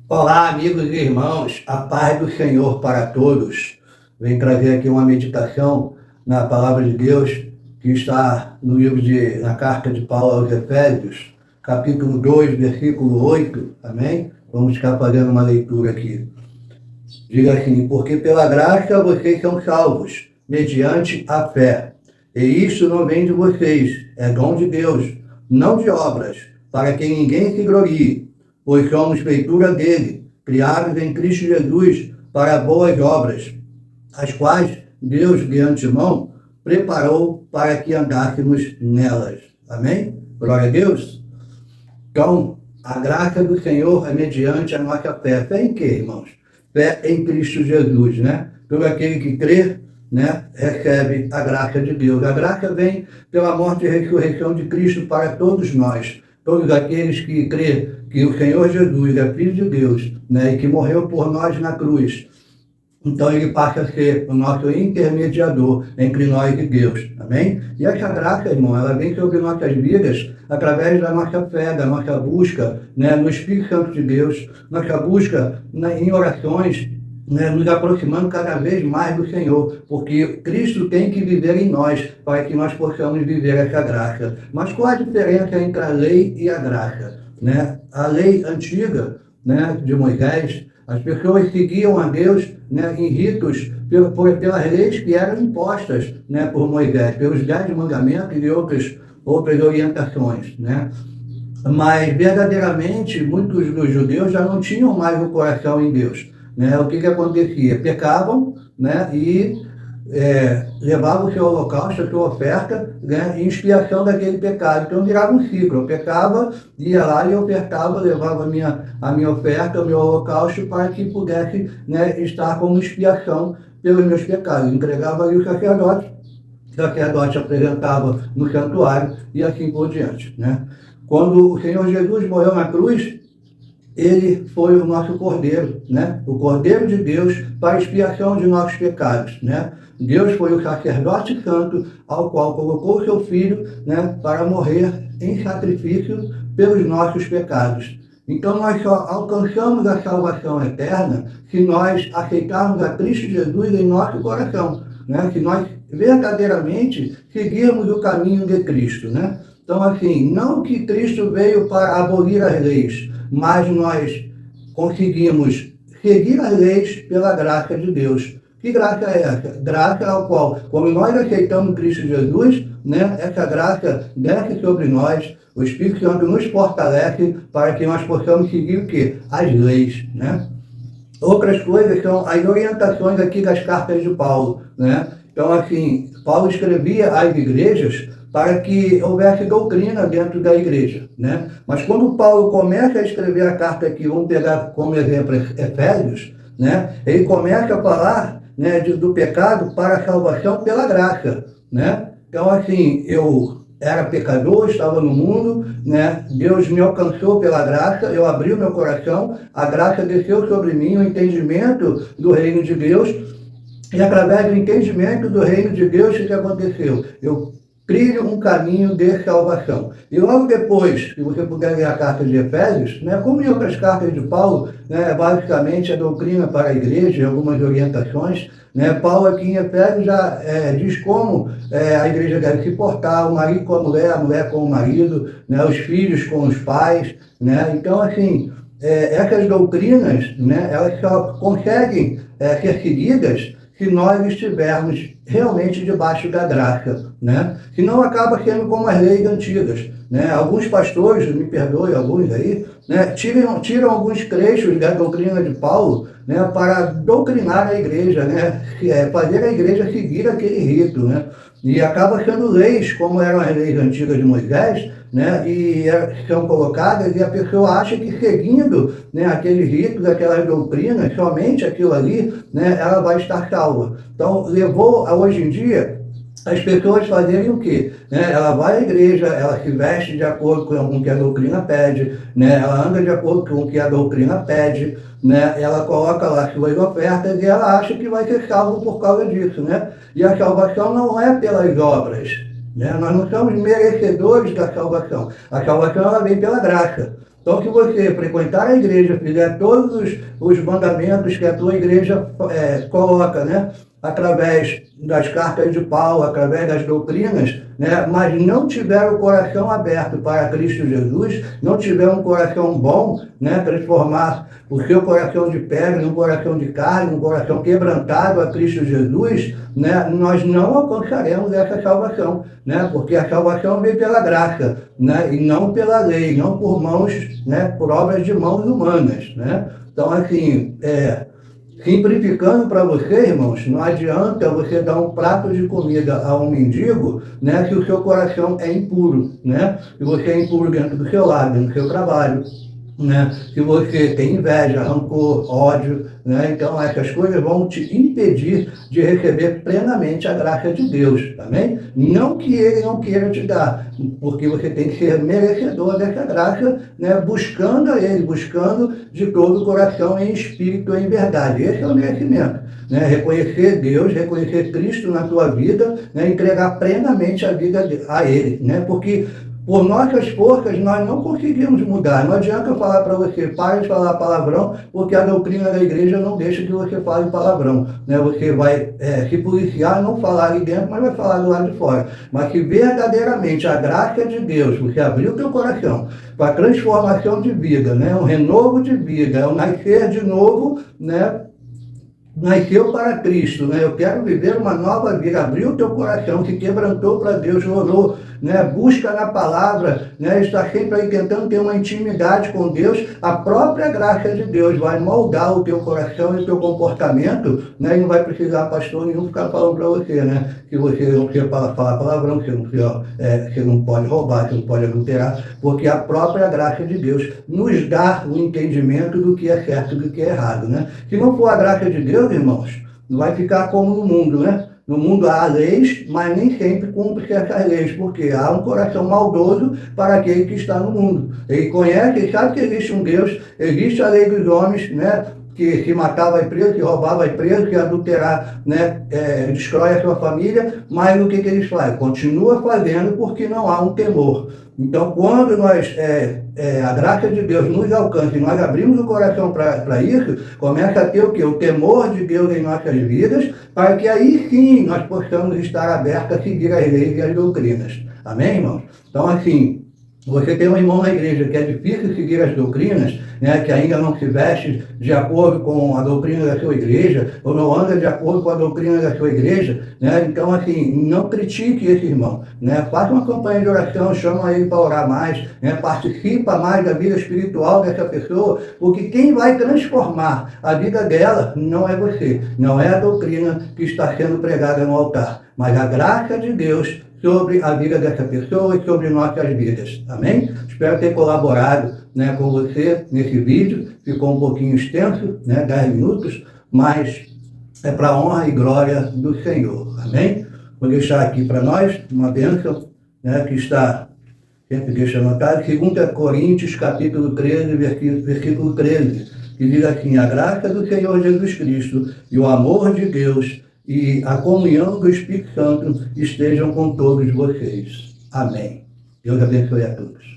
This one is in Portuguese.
Olá, amigos e irmãos, a paz do Senhor para todos. Venho trazer aqui uma meditação na palavra de Deus que está no na carta de Paulo aos Efésios, capítulo 2, versículo 8, amém? Vamos ficar fazendo uma leitura aqui. Diga assim: porque pela graça vocês são salvos, mediante a fé. E isso não vem de vocês, é dom de Deus, não de obras, para que ninguém se glorie, pois somos feitura dele, criados em Cristo Jesus para boas obras, as quais Deus de antemão preparou para que andássemos nelas. Amém? Glória a Deus. Então, a graça do Senhor é mediante a nossa fé. Fé em quê, irmãos? Fé em Cristo Jesus, né? Todo aquele que crê, né, recebe a graça de Deus. A graça vem pela morte e ressurreição de Cristo para todos nós. Todos aqueles que crê que o Senhor Jesus é Filho de Deus, né, e que morreu por nós na cruz. Então ele passa a ser o nosso intermediador entre nós e Deus, amém? E essa graça, irmão, ela vem sobre nossas vidas através da nossa fé, da nossa busca, né, no Espírito Santo de Deus, nossa busca em orações, né, nos aproximando cada vez mais do Senhor, porque Cristo tem que viver em nós para que nós possamos viver essa graça. Mas qual a diferença entre a lei e a graça? Né? A lei antiga, né, de Moisés, as pessoas seguiam a Deus, né, em ritos pelas leis que eram impostas, né, por Moisés, pelos 10 mandamentos e outras orientações, né? Mas verdadeiramente muitos dos judeus já não tinham mais o coração em Deus, né? O que acontecia? Pecavam, né, e levavam o seu holocausto, a sua oferta, né, em expiação daquele pecado. Então virava um ciclo. Eu pecava, ia lá e ofertava, levava a minha oferta, o meu holocausto, para que pudesse, né, estar como expiação pelos meus pecados. Entregava ali o sacerdote apresentava no santuário e assim por diante, né? Quando o Senhor Jesus morreu na cruz, ele foi o nosso Cordeiro, né? O Cordeiro de Deus para a expiação de nossos pecados, né? Deus foi o sacerdote santo ao qual colocou o seu Filho, né, para morrer em sacrifício pelos nossos pecados. Então nós só alcançamos a salvação eterna se nós aceitarmos a Cristo Jesus em nosso coração, né? Se nós verdadeiramente seguirmos o caminho de Cristo, né? Então, assim, não que Cristo veio para abolir as leis, mas nós conseguimos seguir as leis pela graça de Deus. Que graça é essa? Graça ao qual, quando nós aceitamos Cristo Jesus, né, essa graça desce sobre nós, o Espírito Santo nos fortalece para que nós possamos seguir o quê? As leis, né? Outras coisas são as orientações aqui das cartas de Paulo, né? Então, assim, Paulo escrevia às igrejas para que houvesse doutrina dentro da igreja, né? Mas quando Paulo começa a escrever a carta aqui, vamos pegar como exemplo Efésios, né? Ele começa a falar, né, do pecado para a salvação pela graça, né? Então, assim, eu era pecador, estava no mundo, né? Deus me alcançou pela graça, eu abri o meu coração, a graça desceu sobre mim, o entendimento do reino de Deus, e através do entendimento do reino de Deus, o que aconteceu? Eu trilho um caminho de salvação. E logo depois, se você puder ler a carta de Efésios, né, como em outras cartas de Paulo, né, basicamente a doutrina para a igreja e algumas orientações, né, Paulo aqui em Efésios já diz como a igreja deve se portar, o marido com a mulher com o marido, né, os filhos com os pais, né? Então, assim, essas doutrinas, né, elas só conseguem ser seguidas se nós estivermos realmente debaixo da graça, né? Senão acaba sendo como as leis antigas, né? Alguns pastores, me perdoem alguns aí, né, tiram alguns trechos da doutrina de Paulo, né, para doutrinar a igreja, né? Fazer a igreja seguir aquele rito, né? E acaba sendo leis, como eram as leis antigas de Moisés, né, e são colocadas, e a pessoa acha que seguindo, né, aqueles ritos, aquelas doutrinas, somente aquilo ali, né, ela vai estar salva. Então, levou a hoje em dia as pessoas fazerem o quê? Né? Ela vai à igreja, ela se veste de acordo com o que a doutrina pede, né? Ela anda de acordo com o que a doutrina pede, né? Ela coloca lá suas ofertas e ela acha que vai ser salvo por causa disso, né? E a salvação não é pelas obras, né? Nós não somos merecedores da salvação. A salvação ela vem pela graça. Então, se você frequentar a igreja, fizer todos os mandamentos que a tua igreja coloca, né? Através das cartas de Paulo, através das doutrinas, né? Mas não tiver o coração aberto para Cristo Jesus, não tiver um coração bom, né? Transformar o seu coração de pedra em um coração de carne, um coração quebrantado a Cristo Jesus, né? Nós não alcançaremos essa salvação, né? Porque a salvação vem pela graça, né? E não pela lei, não por mãos, né? Por obras de mãos humanas, né? Então, assim, simplificando para você, irmãos, não adianta você dar um prato de comida a um mendigo, né, se o seu coração é impuro, né? Se você é impuro dentro do seu lar, dentro do seu trabalho, né? Se você tem inveja, rancor, ódio, né? Então essas coisas vão te impedir de receber plenamente a graça de Deus, amém? Não que Ele não queira te dar, porque você tem que ser merecedor dessa graça, né? Buscando a Ele, buscando de todo o coração, em espírito, em verdade. Esse é o merecimento, né? Reconhecer Deus, reconhecer Cristo na tua vida, né? Entregar plenamente a vida a Ele, né? Porque por nossas forças, nós não conseguimos mudar. Não adianta eu falar para você, pare de falar palavrão, porque a doutrina da igreja não deixa que você fale palavrão, né? Você vai se policiar, não falar ali dentro, mas vai falar do lado de fora. Mas se verdadeiramente a graça de Deus, você abrir o teu coração para transformação de vida, né? Um renovo de vida, um nascer de novo, né? Nasceu para Cristo, né? Eu quero viver uma nova vida. Abriu o teu coração, se quebrantou para Deus, orou, né? Busca na palavra, né? Está sempre aí tentando ter uma intimidade com Deus. A própria graça de Deus vai moldar o teu coração e o teu comportamento, né? E não vai precisar pastor nenhum ficar falando para você, né? Que você não precisa falar palavrão, que você não pode roubar, que não pode adulterar, porque a própria graça de Deus nos dá o entendimento do que é certo e do que é errado, né? Se não for a graça de Deus, irmãos, vai ficar como no mundo, né? No mundo há leis, mas nem sempre cumpre certas leis, porque há um coração maldoso para aquele que está no mundo. Ele conhece, ele sabe que existe um Deus, existe a lei dos homens, né? Que se matar vai preso, que roubar vai preso, que adulterar, né, destrói a sua família, mas o que eles fazem? Continua fazendo porque não há um temor. Então, quando nós, a graça de Deus nos alcança e nós abrimos o coração para isso, começa a ter o quê? O temor de Deus em nossas vidas, para que aí sim nós possamos estar abertos a seguir as leis e as doutrinas. Amém, irmãos? Então, assim, você tem um irmão na igreja que é difícil seguir as doutrinas, né, que ainda não se veste de acordo com a doutrina da sua igreja, ou não anda de acordo com a doutrina da sua igreja, né? Então, assim, não critique esse irmão, né? Faça uma campanha de oração, chama ele para orar mais, né? Participa mais da vida espiritual dessa pessoa, porque quem vai transformar a vida dela não é você, não é a doutrina que está sendo pregada no altar, mas a graça de Deus sobre a vida dessa pessoa e sobre nossas vidas. Amém? Espero ter colaborado, né, com você nesse vídeo. Ficou um pouquinho extenso, né, 10 minutos, mas é para a honra e glória do Senhor. Amém? Vou deixar aqui para nós uma bênção, né, que está, sempre deixa anotado, 2 Coríntios, capítulo 13, versículo 13, que diz assim: a graça do Senhor Jesus Cristo e o amor de Deus e a comunhão do Espírito Santo estejam com todos vocês. Amém. Deus abençoe a todos.